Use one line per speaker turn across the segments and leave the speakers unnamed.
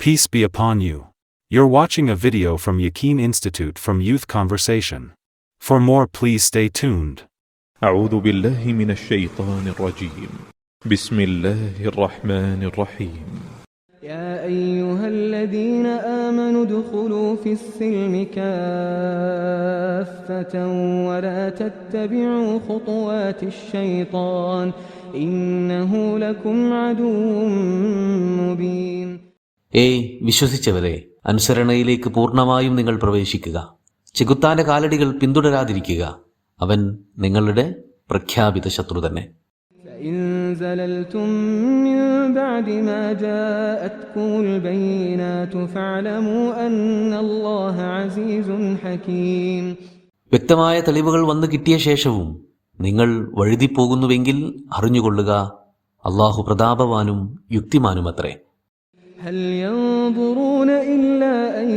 Peace be upon you. You're watching a video from Yaqeen Institute from Youth Conversation. For more, please stay tuned.
أعوذ بالله من الشيطان الرجيم. بسم الله الرحمن الرحيم.
يا أيها الذين آمنوا ادخلوا في السلم كافة ولا تتبعوا خطوات الشيطان إنه لكم عدو مبين.
വിശ്വസിച്ചവരെ, അനുസരണയിലേക്ക് പൂർണ്ണമായും നിങ്ങൾ പ്രവേശിക്കുക. ചെകുത്താന്റെ കാലടികൾ പിന്തുടരാതിരിക്കുക. അവൻ നിങ്ങളുടെ പ്രഖ്യാപിത ശത്രു തന്നെ.
فإن زللتم من بعد ما جاءتكم البينات فاعلموا أن الله عزيز حكيم.
വ്യക്തമായ തെളിവുകൾ വന്നു കിട്ടിയ ശേഷവും നിങ്ങൾ വഴുതിപ്പോകുന്നുവെങ്കിൽ അറിഞ്ഞുകൊള്ളുക, അല്ലാഹു പ്രതാപവാനും യുക്തിമാനുമത്രേ.
هل ينظرون إلا أن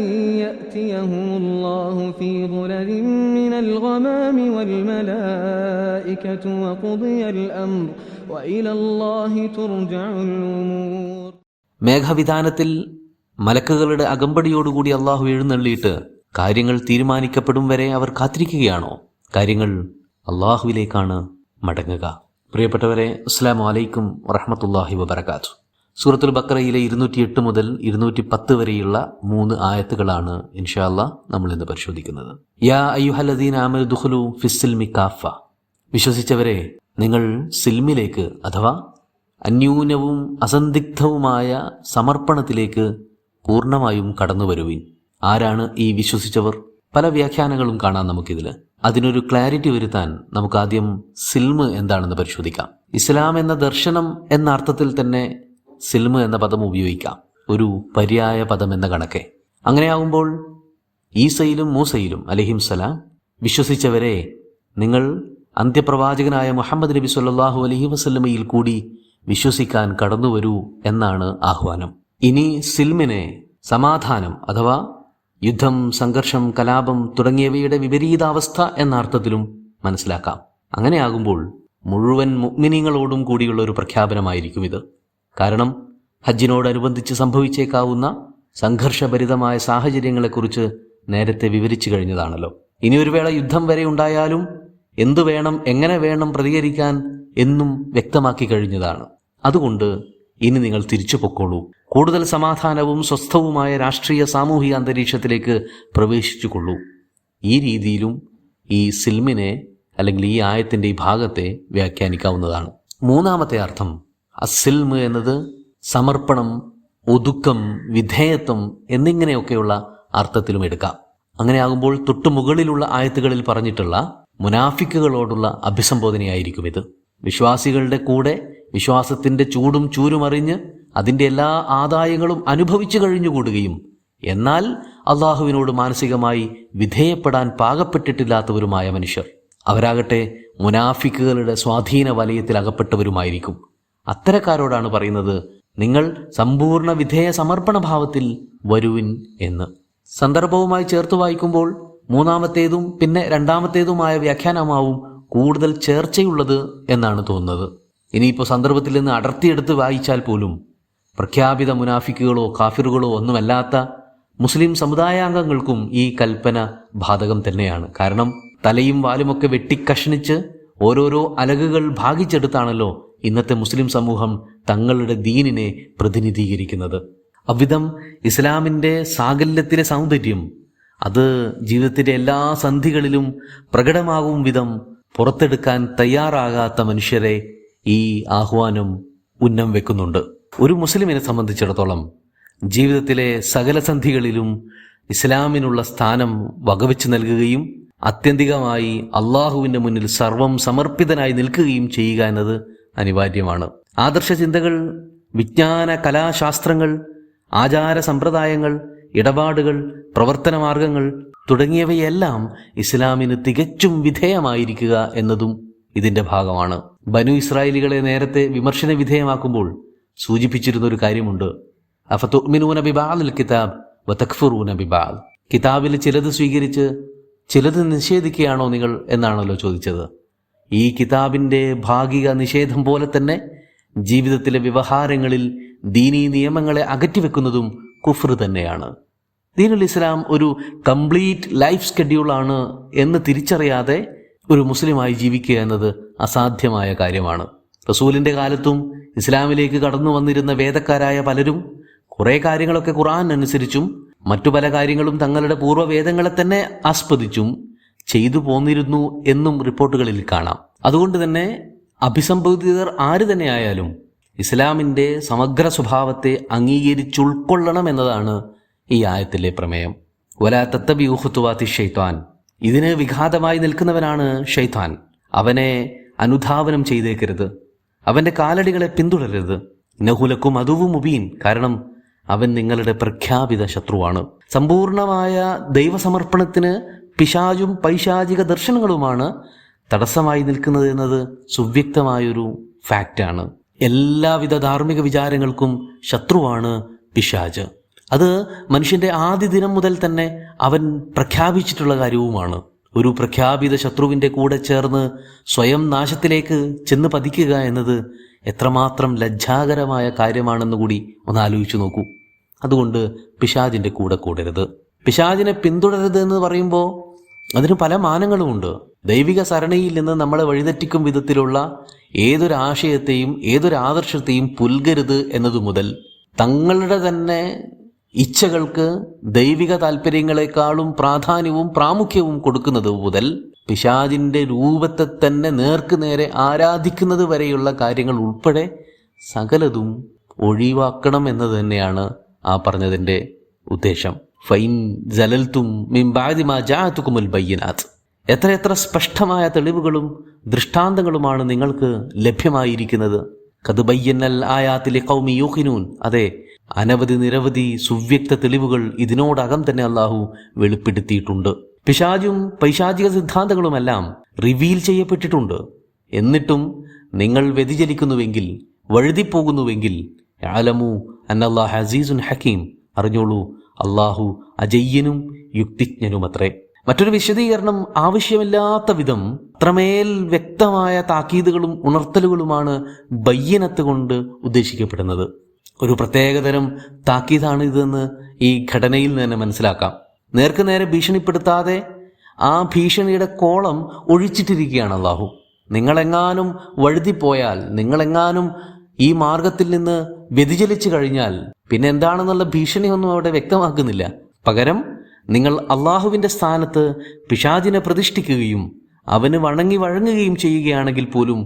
يأتيهم الله في ظلل من الغمام والملائكة وقضي الأمر وإلى الله ترجع الأمور.
മേഘവിധാനത്തിൽ മലക്കുകളുടെ അകമ്പടിയോടുകൂടി അല്ലാഹു എഴുന്നള്ളിയിട്ട് കാര്യങ്ങൾ തീരുമാനിക്കപ്പെടും വരെ അവർ കാത്തിരിക്കുകയാണോ? കാര്യങ്ങൾ അല്ലാഹുവിലേക്കാണ് മടങ്ങുക. പ്രിയപ്പെട്ടവരെ, അസ്സലാമു അലൈക്കും വറഹ്മത്തുള്ളാഹി വബറകാതുഹു. സൂറത്തുൽ ബഖറയിലെ 208 മുതൽ 210 വരെയുള്ള 3 ആയത്തുകളാണ് ഇൻഷാ അല്ലാഹ് നമ്മൾ ഇന്ന് പരിശോധിക്കുന്നത്. യാ അയ്യുഹല്ലദീന ആമനു ദുഖുലു ഫിസ്സിൽമി കാഫ. വിശ്വസിച്ചവരെ, നിങ്ങൾ സിൽമിലേക്ക് അഥവാ അന്യൂനവും അസന്ദിഗ്ധവുമായ സമർപ്പണത്തിലേക്ക് പൂർണ്ണമായും കടന്നു വരുവിൻ. ആരാണ് ഈ വിശ്വസിച്ചവർ? പല വ്യാഖ്യാനങ്ങളും കാണാം നമുക്കിതിൽ. അതിനൊരു ക്ലാരിറ്റി വരുത്താൻ നമുക്കാദ്യം സിൽമ് എന്താണെന്ന് പരിശോധിക്കാം. ഇസ്ലാം എന്ന ദർശനം എന്ന അർത്ഥത്തിൽ തന്നെ സിൽമ് എന്ന പദം ഉപയോഗിക്കാം, ഒരു പര്യായ പദം എന്ന കണക്കെ. അങ്ങനെയാകുമ്പോൾ ഈസയിലും മൂസയിലും അലൈഹിംസലാം വിശ്വസിച്ചവരെ, നിങ്ങൾ അന്ത്യപ്രവാചകനായ മുഹമ്മദ് നബി സല്ലല്ലാഹു അലൈഹി വസല്ലമയിൽ കൂടി വിശ്വസിക്കാൻ കടന്നുവരൂ എന്നാണ് ആഹ്വാനം. ഇനി സിൽമിനെ സമാധാനം അഥവാ യുദ്ധം, സംഘർഷം, കലാപം തുടങ്ങിയവയുടെ വിപരീതാവസ്ഥ എന്ന അർത്ഥത്തിലും മനസ്സിലാക്കാം. അങ്ങനെയാകുമ്പോൾ മുഴുവൻ മുഅ്മിനീങ്ങളോടും കൂടിയുള്ള ഒരു പ്രഖ്യാപനമായിരിക്കും ഇത്. കാരണം ഹജ്ജിനോടനുബന്ധിച്ച് സംഭവിച്ചേക്കാവുന്ന സംഘർഷഭരിതമായ സാഹചര്യങ്ങളെക്കുറിച്ച് നേരത്തെ വിവരിച്ചു കഴിഞ്ഞതാണല്ലോ. ഇനി ഒരു വേള യുദ്ധം വരെ ഉണ്ടായാലും എന്തു വേണം, എങ്ങനെ വേണം പ്രതികരിക്കാൻ എന്നും വ്യക്തമാക്കി കഴിഞ്ഞതാണ്. അതുകൊണ്ട് ഇനി നിങ്ങൾ തിരിച്ചു പൊക്കോളൂ. കൂടുതൽ സമാധാനവും സ്വസ്ഥവുമായ രാഷ്ട്രീയ സാമൂഹിക അന്തരീക്ഷത്തിലേക്ക് പ്രവേശിച്ചുകൊള്ളൂ. ഈ രീതിയിലും ഈ സിൽമിനെ അല്ലെങ്കിൽ ഈ ആയത്തിന്റെ ഈ ഭാഗത്തെ വ്യാഖ്യാനിക്കാവുന്നതാണ്. മൂന്നാമത്തെ അർത്ഥം അസിൽമ് എന്നത് സമർപ്പണം, ഒതുക്കം, വിധേയത്വം എന്നിങ്ങനെയൊക്കെയുള്ള അർത്ഥത്തിലും എടുക്കാം. അങ്ങനെയാകുമ്പോൾ തൊട്ടുമുകളിലുള്ള ആയത്തുകളിൽ പറഞ്ഞിട്ടുള്ള മുനാഫിക്കുകളോടുള്ള അഭിസംബോധനയായിരിക്കും ഇത്. വിശ്വാസികളുടെ കൂടെ വിശ്വാസത്തിന്റെ ചൂടും ചൂരുമറിഞ്ഞ് അതിന്റെ എല്ലാ ആദായങ്ങളും അനുഭവിച്ചു കഴിഞ്ഞുകൂടുകയും എന്നാൽ അള്ളാഹുവിനോട് മാനസികമായി വിധേയപ്പെടാൻ പാകപ്പെട്ടിട്ടില്ലാത്തവരുമായ മനുഷ്യർ, അവരാകട്ടെ മുനാഫിക്കുകളുടെ സ്വാധീന വലയത്തിൽ അകപ്പെട്ടവരുമായിരിക്കും. അത്തരക്കാരോടാണ് പറയുന്നത്, നിങ്ങൾ സമ്പൂർണ്ണ വിധേയ സമർപ്പണ ഭാവത്തിൽ വരുവിൻ എന്ന്. സന്ദർഭവുമായി ചേർത്ത് വായിക്കുമ്പോൾ മൂന്നാമത്തേതും പിന്നെ രണ്ടാമത്തേതുമായ വ്യാഖ്യാനമാവും കൂടുതൽ ചേർച്ചയുള്ളത് എന്നാണ് തോന്നുന്നത്. ഇനിയിപ്പോൾ സന്ദർഭത്തിൽ നിന്ന് അടർത്തിയെടുത്ത് വായിച്ചാൽ പോലും പ്രഖ്യാപിത മുനാഫിക്കുകളോ കാഫിറുകളോ ഒന്നുമല്ലാത്ത മുസ്ലിം സമുദായാംഗങ്ങൾക്കും ഈ കൽപ്പന ബാധകം തന്നെയാണ്. കാരണം തലയും വാലുമൊക്കെ വെട്ടിക്കഷ്ണിച്ച് ഓരോരോ അലകുകൾ ഭാഗിച്ചെടുത്താണല്ലോ ഇന്നത്തെ മുസ്ലിം സമൂഹം തങ്ങളുടെ ദീനിനെ പ്രതിനിധീകരിക്കുന്നത്. അവിധം ഇസ്ലാമിൻ്റെ സാകല്യത്തിലെ സൗന്ദര്യം അത് ജീവിതത്തിൻ്റെ എല്ലാ സന്ധികളിലും പ്രകടമാകും വിധം പുറത്തെടുക്കാൻ തയ്യാറാകാത്ത മനുഷ്യരെ ഈ ആഹ്വാനം ഉന്നം വെക്കുന്നുണ്ട്. ഒരു മുസ്ലിമിനെ സംബന്ധിച്ചിടത്തോളം ജീവിതത്തിലെ സകല സന്ധികളിലും ഇസ്ലാമിനുള്ള സ്ഥാനം വകവെച്ച് നൽകുകയും ആത്യന്തികമായി അള്ളാഹുവിൻ്റെ മുന്നിൽ സർവം സമർപ്പിതനായി നിൽക്കുകയും ചെയ്യുക എന്നത് അനിവാര്യമാണ്. ആദർശ ചിന്തകൾ, വിജ്ഞാന കലാശാസ്ത്രങ്ങൾ, ആചാര സമ്പ്രദായങ്ങൾ, ഇടപാടുകൾ, പ്രവർത്തന മാർഗങ്ങൾ തുടങ്ങിയവയെല്ലാം ഇസ്ലാമിന് തികച്ചും വിധേയമായിരിക്കുക എന്നതും ഇതിന്റെ ഭാഗമാണ്. ബനു ഇസ്രായേലികളെ നേരത്തെ വിമർശന വിധേയമാക്കുമ്പോൾ സൂചിപ്പിച്ചിരുന്ന ഒരു കാര്യമുണ്ട്. അഫതുഅ്മിനൂന ബിബഅദിൽ കിതാബ് വതക്ഫുറൂന ബിബഅദ്. കിതാബിൽ ചിലത് സ്വീകരിച്ച് ചിലത് നിഷേധിക്കുകയാണോ നിങ്ങൾ എന്നാണല്ലോ ചോദിച്ചത്. ഈ കിതാബിന്റെ ഭാഗിക നിഷേധം പോലെ തന്നെ ജീവിതത്തിലെ വ്യവഹാരങ്ങളിൽ ദീനീ നിയമങ്ങളെ അകറ്റിവെക്കുന്നതും കുഫ്ർ തന്നെയാണ്. ദീനുൽ ഇസ്ലാം ഒരു കംപ്ലീറ്റ് ലൈഫ് സ്കെഡ്യൂളാണ് എന്ന് തിരിച്ചറിയാതെ ഒരു മുസ്ലിമായി ജീവിക്കുക എന്നത് അസാധ്യമായ കാര്യമാണ്. റസൂലിൻ്റെ കാലത്തും ഇസ്ലാമിലേക്ക് കടന്നു വന്നിരുന്ന വേദക്കാരായ പലരും കുറേ കാര്യങ്ങളൊക്കെ ഖുർആൻ അനുസരിച്ചും മറ്റു പല കാര്യങ്ങളും തങ്ങളുടെ പൂർവ്വവേദങ്ങളെ തന്നെ ആസ്പദിച്ചും ചെയ്തു പോന്നിരുന്നു എന്നും റിപ്പോർട്ടുകളിൽ കാണാം. അതുകൊണ്ട് തന്നെ അഭിസംബോധിതർ ആര് തന്നെയായാലും ഇസ്ലാമിൻ്റെ സമഗ്ര സ്വഭാവത്തെ അംഗീകരിച്ചുൾക്കൊള്ളണം എന്നതാണ് ഈ ആയത്തിലെ പ്രമേയം. വലാ തത്തബിഉ ഖുതുവാതി ശൈത്വാൻ, ഇതിന് വിഘാതമായി നിൽക്കുന്നവനാണ് ഷൈത്താൻ. അവനെ അനുധാവനം ചെയ്തേക്കരുത്, അവൻ്റെ കാലടികളെ പിന്തുടരരുത്. ഇന്നഹു അദുവ്വുൻ മുബീൻ, കാരണം അവൻ നിങ്ങളുടെ പ്രഖ്യാപിത ശത്രുവാണ്. സമ്പൂർണമായ ദൈവസമർപ്പണത്തിന് പിശാചും പൈശാചിക ദർശനങ്ങളുമാണ് തടസ്സമായി നിൽക്കുന്നത് എന്നത് സുവ്യക്തമായൊരു ഫാക്റ്റാണ്. എല്ലാവിധ ധാർമ്മിക വിചാരങ്ങൾക്കും ശത്രുവാണ് പിശാച്. അത് മനുഷ്യൻ്റെ ആദ്യ ദിനം മുതൽ തന്നെ അവൻ പ്രഖ്യാപിച്ചിട്ടുള്ള കാര്യവുമാണ്. ഒരു പ്രഖ്യാപിത ശത്രുവിൻ്റെ കൂടെ ചേർന്ന് സ്വയം നാശത്തിലേക്ക് ചെന്ന് പതിക്കുക എന്നത് എത്രമാത്രം ലജ്ജാകരമായ കാര്യമാണെന്ന് കൂടി ഒന്ന് ആലോചിച്ചു നോക്കൂ. അതുകൊണ്ട് പിശാചിൻ്റെ കൂടെ കൂടരുത്, പിശാചിനെ പിന്തുടരരുത് എന്ന് പറയുമ്പോൾ അതിന് പല മാനങ്ങളുമുണ്ട്. ദൈവിക സരണിയിൽ നിന്ന് നമ്മളെ വഴിതെറ്റിക്കും വിധത്തിലുള്ള ഏതൊരു ആശയത്തെയും ഏതൊരു ആദർശത്തെയും പുൽകരുത് എന്നതു മുതൽ തങ്ങളുടെ തന്നെ ഇച്ഛകൾക്ക് ദൈവിക താല്പര്യങ്ങളെക്കാളും പ്രാധാന്യവും പ്രാമുഖ്യവും കൊടുക്കുന്നത് മുതൽ പിശാചിൻ്റെ രൂപത്തെ തന്നെ നേർക്ക് നേരെ ആരാധിക്കുന്നത് വരെയുള്ള കാര്യങ്ങൾ ഉൾപ്പെടെ സകലതും ഒഴിവാക്കണം എന്നത് തന്നെയാണ് ആ പറഞ്ഞതിൻ്റെ ഉദ്ദേശം. ഫൈൻ ജലൽത്തും മിൻ ബഅദി മാ ജാഅതുകുമുൽ ബയ്യിനാത്ത്, എത്രയെത്ര സ്പഷ്ടമായ തെളിവുകളും ദൃഷ്ടാന്തങ്ങളുമാണ് നിങ്ങൾക്ക് ലഭ്യമായിരിക്കുന്നത്. ഖദ് ബയ്യനൽ ആയാതി ലിഖൗമി യൂഖിനൂൻ, അതെ, അനവധി നിരവധി സുവ്യക്ത തെളിവുകൾ ഇതിനോടകം തന്നെ അള്ളാഹു വെളിപ്പെടുത്തിയിട്ടുണ്ട്. പിശാചും പൈശാചിക സിദ്ധാന്തങ്ങളുമെല്ലാം റിവീൽ ചെയ്യപ്പെട്ടിട്ടുണ്ട്. എന്നിട്ടും നിങ്ങൾ വ്യതിചലിക്കുന്നുവെങ്കിൽ, വഴുതിപ്പോകുന്നുവെങ്കിൽ, യഅലമു അന്നല്ലാഹു അസീസുൻ ഹക്കീം, അറിഞ്ഞോളൂ അള്ളാഹു അജയ്യനും യുക്തിജ്ഞനുമത്രേ. മറ്റൊരു വിശദീകരണം ആവശ്യമില്ലാത്ത വിധം അത്രമേൽ വ്യക്തമായ താക്കീതുകളും ഉണർത്തലുകളുമാണ് ബയ്യനത്ത് കൊണ്ട് ഉദ്ദേശിക്കപ്പെടുന്നത്. ഒരു പ്രത്യേകതരം താക്കീതാണ് ഇതെന്ന് ഈ ഘടനയിൽ നിന്ന് തന്നെ മനസ്സിലാക്കാം. നേർക്ക് നേരെ ഭീഷണിപ്പെടുത്താതെ ആ ഭീഷണിയുടെ കോളം ഒഴിച്ചിട്ടിരിക്കുകയാണ് അള്ളാഹു. നിങ്ങളെങ്ങാനും വഴുതിപ്പോയാൽ, നിങ്ങളെങ്ങാനും ഈ മാർഗത്തിൽ നിന്ന് വ്യതിചലിച്ചു കഴിഞ്ഞാൽ പിന്നെ എന്താണെന്നുള്ള ഭീഷണിയൊന്നും അവിടെ വ്യക്തമാക്കുന്നില്ല. പകരം നിങ്ങൾ അള്ളാഹുവിൻ്റെ സ്ഥാനത്ത് പിശാചിനെ പ്രതിഷ്ഠിക്കുകയും അവന് വഴങ്ങുകയും ചെയ്യുകയാണെങ്കിൽ പോലും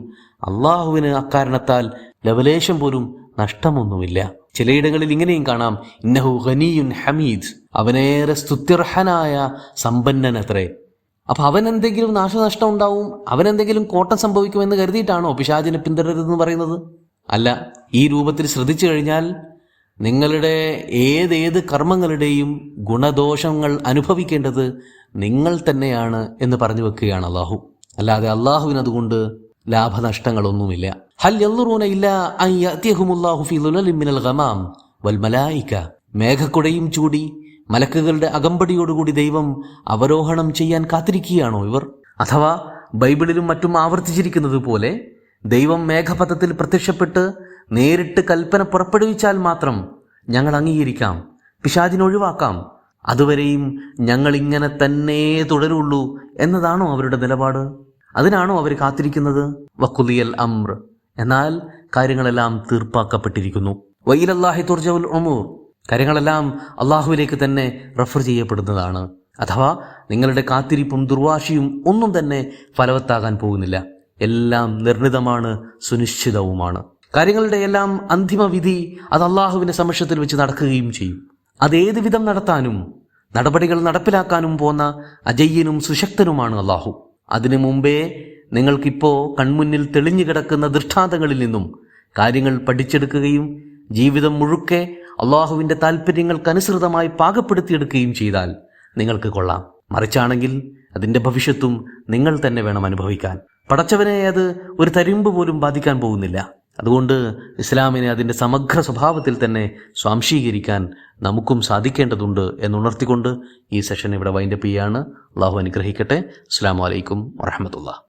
അള്ളാഹുവിന് അക്കാരണത്താൽ ലവലേശം പോലും നഷ്ടമൊന്നുമില്ല. ചിലയിടങ്ങളിൽ ഇങ്ങനെയും കാണാം, ഇന്നഹു ഗനിയുൻ ഹമീദ്, അവനേറെ സ്തുത്യർഹനായ സമ്പന്നനത്രേ. അപ്പം അവനെന്തെങ്കിലും നാശനഷ്ടം ഉണ്ടാവും, അവനെന്തെങ്കിലും കോട്ടം സംഭവിക്കുമെന്ന് കരുതിയിട്ടാണോ പിശാചിനെ പിന്തുടരുതെന്ന് പറയുന്നത്? അല്ല. ഈ രൂപത്തിൽ ശ്രദ്ധിച്ചു കഴിഞ്ഞാൽ നിങ്ങളുടെ ഏതേത് കർമ്മങ്ങളുടെയും ഗുണദോഷങ്ങൾ അനുഭവിക്കേണ്ടത് നിങ്ങൾ തന്നെയാണ് എന്ന് പറഞ്ഞു വെക്കുകയാണ് അള്ളാഹു. അല്ലാതെ അള്ളാഹുവിനതുകൊണ്ട് ലാഭനഷ്ടങ്ങളൊന്നുമില്ല. ഹൽ യൻദുറൂന ഇല്ലാ അൻ യഅതിയഹുമുല്ലാഹു ഫീ ദുലലിൻ മിനൽ ഗമാം വൽ മലായിക, മേഘക്കുടയും ചൂടി മലക്കുകളുടെ അകമ്പടിയോടുകൂടി ദൈവം അവരോഹണം ചെയ്യാൻ കാത്തിരിക്കുകയാണോ ഇവർ? അഥവാ ബൈബിളിലും മറ്റും ആവർത്തിച്ചിരിക്കുന്നത് പോലെ ദൈവം മേഘപഥത്തിൽ പ്രത്യക്ഷപ്പെട്ട് നേരിട്ട് കൽപ്പന പുറപ്പെടുവിച്ചാൽ മാത്രം ഞങ്ങൾ അംഗീകരിക്കാം, പിശാചിനൊഴിവാക്കാം, അതുവരെയും ഞങ്ങൾ ഇങ്ങനെ തന്നെ തുടരുള്ളൂ എന്നതാണോ അവരുടെ നിലപാട്? അതിനാണോ അവർ കാത്തിരിക്കുന്നത്? വഖുദിയൽ അംർ, എന്നാൽ കാര്യങ്ങളെല്ലാം തീർപ്പാക്കപ്പെട്ടിരിക്കുന്നു. വഇലല്ലാഹി തുർജഉൽ ഉമൂർ, കാര്യങ്ങളെല്ലാം അള്ളാഹുവിലേക്ക് തന്നെ റഫർ ചെയ്യപ്പെടുന്നതാണ്. അഥവാ നിങ്ങളുടെ കാത്തിരിപ്പും ദുർവാശിയും ഒന്നും തന്നെ ഫലവത്താകാൻ പോകുന്നില്ല. എല്ലാം നിർണിതമാണ്, സുനിശ്ചിതവുമാണ്. കാര്യങ്ങളുടെ എല്ലാം അന്തിമ വിധി അത് അള്ളാഹുവിൻ്റെ സമക്ഷത്തിൽ വെച്ച് നടക്കുകയും ചെയ്യും. അതേത് വിധം നടത്താനും നടപടികൾ നടപ്പിലാക്കാനും പോന്ന അജയ്യനും സുശക്തനുമാണ് അള്ളാഹു. അതിനു മുമ്പേ നിങ്ങൾക്കിപ്പോൾ കൺമുന്നിൽ തെളിഞ്ഞു കിടക്കുന്ന ദൃഷ്ടാന്തങ്ങളിൽ നിന്നും കാര്യങ്ങൾ പഠിച്ചെടുക്കുകയും ജീവിതം മുഴുക്കെ അള്ളാഹുവിൻ്റെ താല്പര്യങ്ങൾക്കനുസൃതമായി പാകപ്പെടുത്തിയെടുക്കുകയും ചെയ്താൽ നിങ്ങൾക്ക് കൊള്ളാം. മറിച്ചാണെങ്കിൽ അതിൻ്റെ ഭവിഷ്യത്തും നിങ്ങൾ തന്നെ വേണം അനുഭവിക്കാൻ. പടച്ചവനെ അത് ഒരു തരിമ്പ് പോലും ബാധിക്കാൻ പോകുന്നില്ല. അതുകൊണ്ട് ഇസ്ലാമിനെ അതിൻ്റെ സമഗ്ര സ്വഭാവത്തിൽ തന്നെ സ്വാംശീകരിക്കാൻ നമുക്കും സാധിക്കേണ്ടതുണ്ട് എന്നുണർത്തിക്കൊണ്ട് ഈ സെഷൻ ഇവിടെ വൈൻഡപ്പ് ചെയ്യാണ്. അള്ളാഹു അനുഗ്രഹിക്കട്ടെ. അസ്സലാമു അലൈക്കും വറഹ്മത്തുള്ളാഹി.